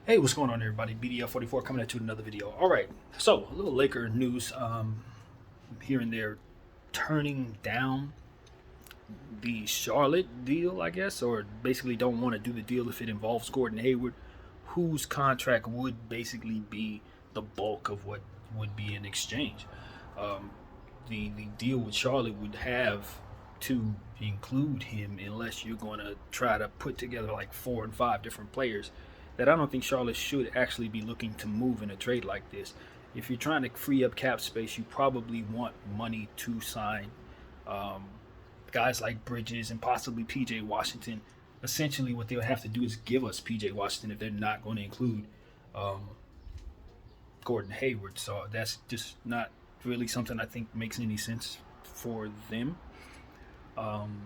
Hey, what's going on, everybody? BDL44 coming at you with another video. All right, so a little Laker news here and there, turning down the Charlotte deal, I guess, or basically don't want to do the deal if it involves Gordon Hayward, whose contract would basically be the bulk of what would be in exchange. Um, the deal with Charlotte would have to include him unless you're going to try to put together like 4 and 5 different players that I don't think Charlotte should actually be looking to move in a trade like this. If you're trying to free up cap space, you probably want money to sign um, guys like Bridges and possibly PJ Washington. Essentially, what they'll have to do is give us PJ Washington if they're not going to include um, Gordon Hayward. So that's just not really something I think makes any sense for them. Um,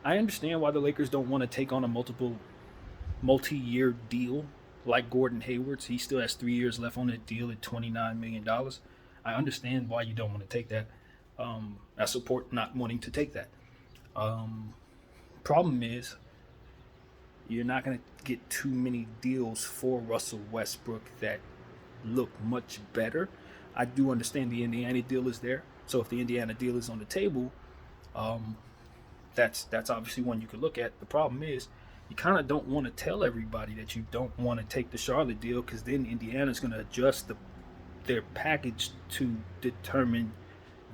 I understand why the Lakers don't want to take on a multi-year deal like Gordon Hayward's. He still has 3 years left on that deal at $29 million. I understand why you don't want to take that. I support not wanting to take that. Um, Problem is, you're not going to get too many deals for Russell Westbrook that look much better. I do understand the Indiana deal is there. So if the Indiana deal is on the table, um, that's obviously one you could look at. The problem is you kind of don't want to tell everybody that you don't want to take the Charlotte deal because then Indiana's going to adjust their package to determine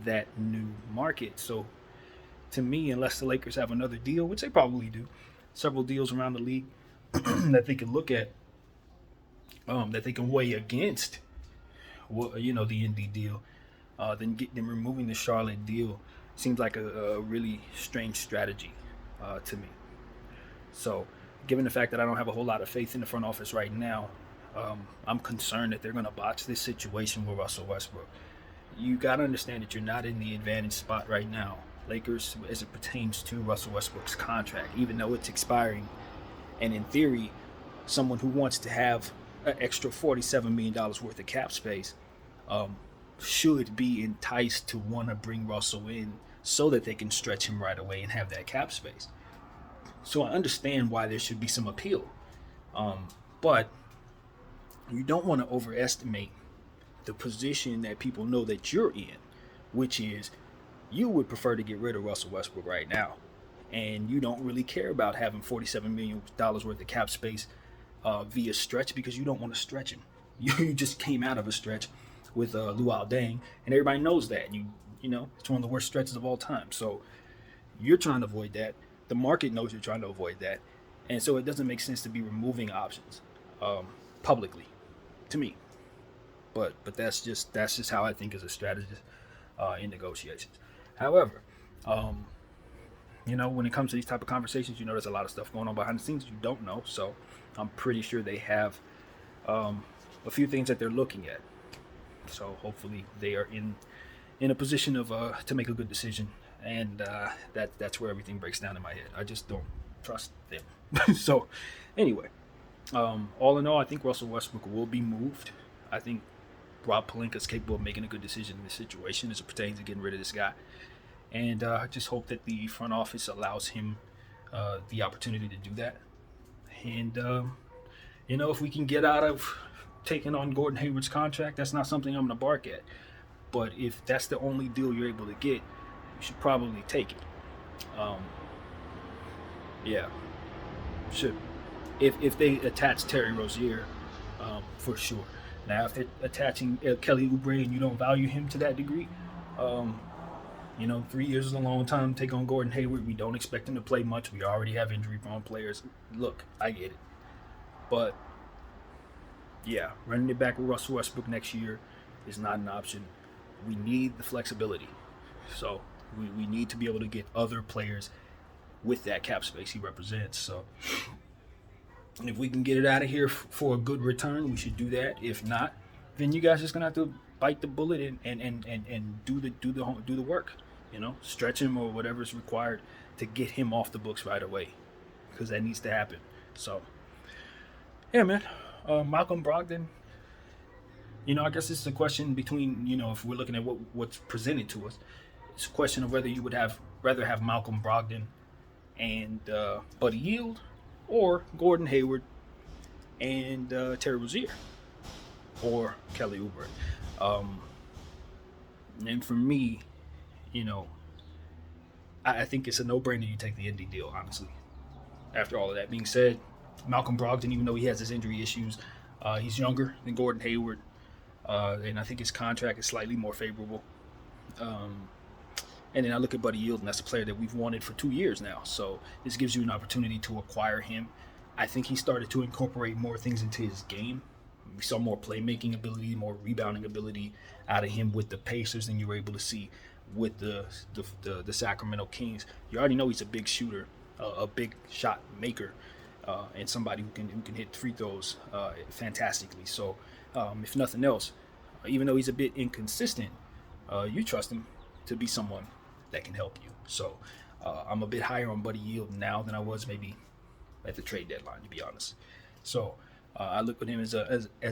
that new market. So to me, unless the Lakers have another deal, which they probably do, several deals around the league that they can look at, that they can weigh against, the Indy deal, then removing the Charlotte deal seems like a really strange strategy to me. So, given the fact that I don't have a whole lot of faith in the front office right now, I'm concerned that they're going to botch this situation with Russell Westbrook. You got to understand that you're not in the advantage spot right now, Lakers, as it pertains to Russell Westbrook's contract, even though it's expiring. And in theory, someone who wants to have an extra $47 million worth of cap space should be enticed to want to bring Russell in so that they can stretch him right away and have that cap space. So I understand why there should be some appeal. But you don't want to overestimate the position that people know that you're in, which is you would prefer to get rid of Russell Westbrook right now. And you don't really care about having $47 million worth of cap space via stretch because you don't want to stretch him. You just came out of a stretch with Luol Deng, and everybody knows that. You know, it's one of the worst stretches of all time. So you're trying to avoid that. The market knows you're trying to avoid that. And so it doesn't make sense to be removing options publicly, to me. But that's just how I think as a strategist in negotiations. However, when it comes to these type of conversations, there's a lot of stuff going on behind the scenes you don't know. So I'm pretty sure they have a few things that they're looking at. So hopefully they are in a position of to make a good decision, and that's where everything breaks down in my head. I just don't trust them. So anyway, all in all, I think Russell Westbrook will be moved. I think Rob Pelinka is capable of making a good decision in this situation as it pertains to getting rid of this guy, and I just hope that the front office allows him the opportunity to do that. And if we can get out of taking on Gordon Hayward's contract, that's not something I'm going to bark at. But if that's the only deal you're able to get, you should probably take it. Yeah, should. If they attach Terry Rozier, for sure. Now, if they're attaching Kelly Oubre and you don't value him to that degree, 3 years is a long time to take on Gordon Hayward. We don't expect him to play much. We already have injury-prone players. Look, I get it. But, yeah, running it back with Russell Westbrook next year is not an option. We need the flexibility. So we need to be able to get other players with that cap space he represents. So if we can get it out of here for a good return, we should do that. If not, then you guys just gonna have to bite the bullet and do the work. Stretch him or whatever is required to get him off the books right away, because that needs to happen. So yeah, man. Malcolm Brogdon. I guess it's a question between, if we're looking at what's presented to us, it's a question of whether you would rather have Malcolm Brogdon and Buddy Yield, or Gordon Hayward and Terry Rozier or Kelly Oubre. Um, and for me, you know, I think it's a no-brainer you take the Indy deal, honestly. After all of that being said, Malcolm Brogdon, even though he has his injury issues, he's younger than Gordon Hayward, and I think his contract is slightly more favorable. Um, and then I look at Buddy Yield, and that's a player that we've wanted for 2 years now. So this gives you an opportunity to acquire him. I think he started to incorporate more things into his game. We saw more playmaking ability, more rebounding ability out of him with the Pacers than you were able to see with the Sacramento Kings. You already know he's a big shooter, a big shot maker, and somebody who can hit free throws fantastically. So if nothing else, even though he's a bit inconsistent, you trust him to be someone that can help you. So I'm a bit higher on Buddy Yield now than I was maybe at the trade deadline, to be honest. So I look at him as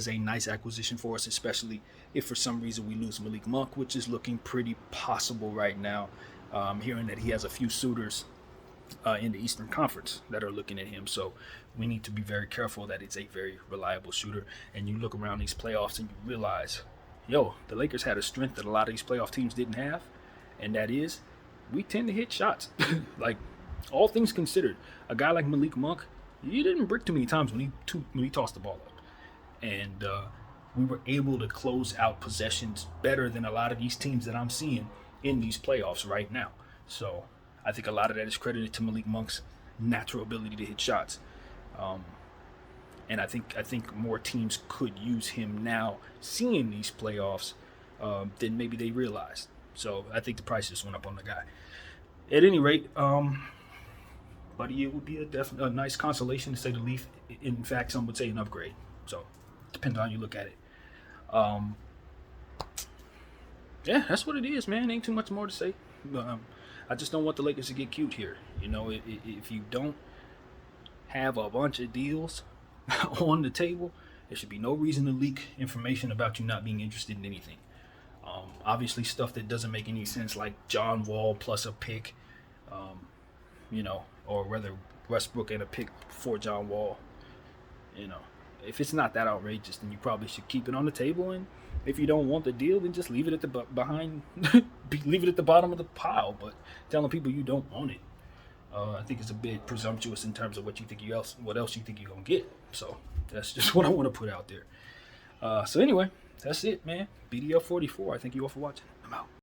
a nice acquisition for us, especially if for some reason we lose Malik Monk, which is looking pretty possible right now. I'm hearing that he has a few suitors in the Eastern Conference that are looking at him. So we need to be very careful that it's a very reliable shooter. And you look around these playoffs and you realize, the Lakers had a strength that a lot of these playoff teams didn't have, and that is we tend to hit shots. Like, all things considered, a guy like Malik Monk, he didn't brick too many times when he tossed the ball up. And we were able to close out possessions better than a lot of these teams that I'm seeing in these playoffs right now. So I think a lot of that is credited to Malik Monk's natural ability to hit shots. And I think more teams could use him now, seeing these playoffs, than maybe they realized. So I think the price just went up on the guy. At any rate, Buddy, it would be a nice consolation to say the least. In fact, some would say an upgrade. So depends on how you look at it. Yeah, that's what it is, man. Ain't too much more to say. I just don't want the Lakers to get cute here. If you don't have a bunch of deals on the table, there should be no reason to leak information about you not being interested in anything. Obviously, stuff that doesn't make any sense, like John Wall plus a pick, or whether Westbrook and a pick for John Wall. If it's not that outrageous, then you probably should keep it on the table. And if you don't want the deal, then just leave it at the leave it at the bottom of the pile. But telling people you don't want it, I think it's a bit presumptuous in terms of what else you think you're gonna get. So that's just what I want to put out there. So anyway, that's it, man. BDL 44. I thank you all for watching. I'm out.